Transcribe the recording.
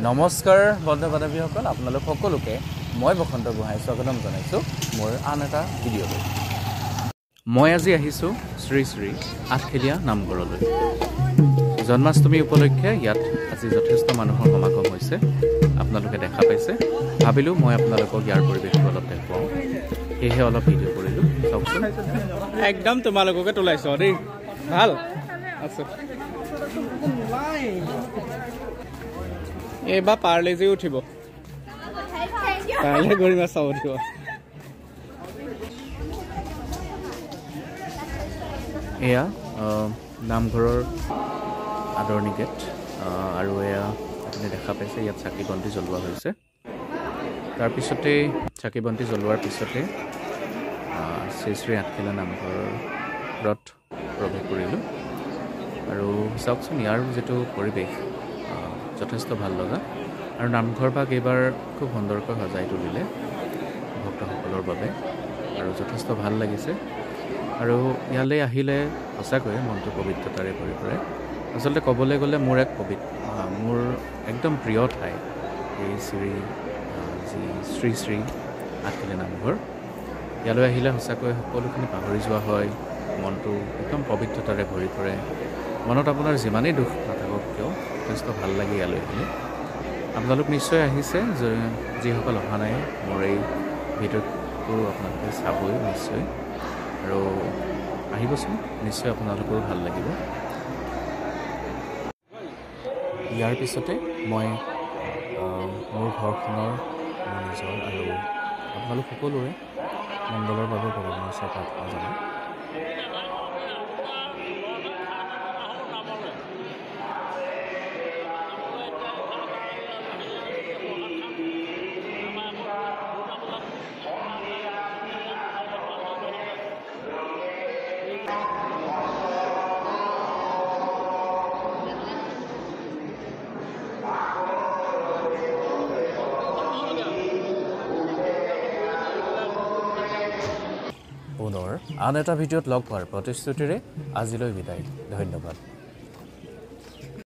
নমস্কাৰ বন্ধু বান্ধৱীসকল আপোনালোক সকলোকে মই বসন্ত গোহাঁই স্বাগতম জনাইছোঁ মোৰ আন এটা ভিডিঅ'লৈ। মই আজি আহিছোঁ শ্ৰী শ্ৰী আঠখেলীয়া নামঘৰলৈ। জন্মাষ্টমী উপলক্ষে ইয়াত আজি যথেষ্ট মানুহৰ সমাগম হৈছে, আপোনালোকে দেখা পাইছে। ভাবিলোঁ মই আপোনালোকক ইয়াৰ পৰিৱেশটো অলপ দেখুৱাওঁ, সেয়েহে অলপ ভিডিঅ' কৰিলোঁ। চাওকচোন, একদম তোমালোককে তোলাইছোঁ দেই, ভাল আছে। এইবাৰ পাৰ্লেজি উঠিব, পাৰ্লে গৰি মাছ চাব উঠিব। এয়া নামঘৰৰ আদৰণি গেট, আৰু এয়া আপুনি দেখা পাইছে ইয়াত চাকি বন্তি জ্বলোৱা হৈছে। তাৰপিছতেই চাকি বন্তি জ্বলোৱাৰ পিছতে শ্ৰী শ্ৰী আঠখেলীয়া নামঘৰত প্ৰৱেশ কৰিলোঁ। আৰু চাওকচোন, ইয়াৰ যিটো পৰিৱেশ যথেষ্ট ভাল লগা, আৰু নামঘৰ ভাগ এইবাৰ খুব সুন্দৰকৈ সজাই তুলিলে ভক্তসকলৰ বাবে, আৰু যথেষ্ট ভাল লাগিছে। আৰু ইয়ালৈ আহিলে সঁচাকৈয়ে মনটো পবিত্ৰতাৰে ভৰি পৰে। আচলতে ক'বলৈ গ'লে মোৰ একদম প্ৰিয় ঠাই এই শ্ৰী শ্ৰী আঠখেলীয়া নামঘৰ। ইয়ালৈ আহিলে সঁচাকৈ সকলোখিনি পাহৰি যোৱা হয়, মনটো একদম পবিত্ৰতাৰে ভৰি পৰে। মনত আপোনাৰ যিমানেই দুখ নাথাকক কিয় যথেষ্ট ভাল লাগে ইয়ালৈ আহিলে। আপোনালোক নিশ্চয় আহিছে, যিসকল অহা নাই মোৰ এই ভিডিঅ'টো আপোনালোকে চাবই নিশ্চয়, আৰু আহিবচোন, নিশ্চয় আপোনালোকৰো ভাল লাগিব। ইয়াৰ পিছতে মই মোৰ ঘৰখনৰ, মোৰ নিজৰ আৰু আপোনালোক সকলোৰে মংগলৰ বাবে ভগৱানৰ ওচৰত প্ৰাৰ্থনা জনাওঁ। পুনৰ আন এটা ভিডিঅ'ত লগ পোৱাৰ প্ৰতিশ্ৰুতিৰে আজিলৈ বিদায়। ধন্যবাদ।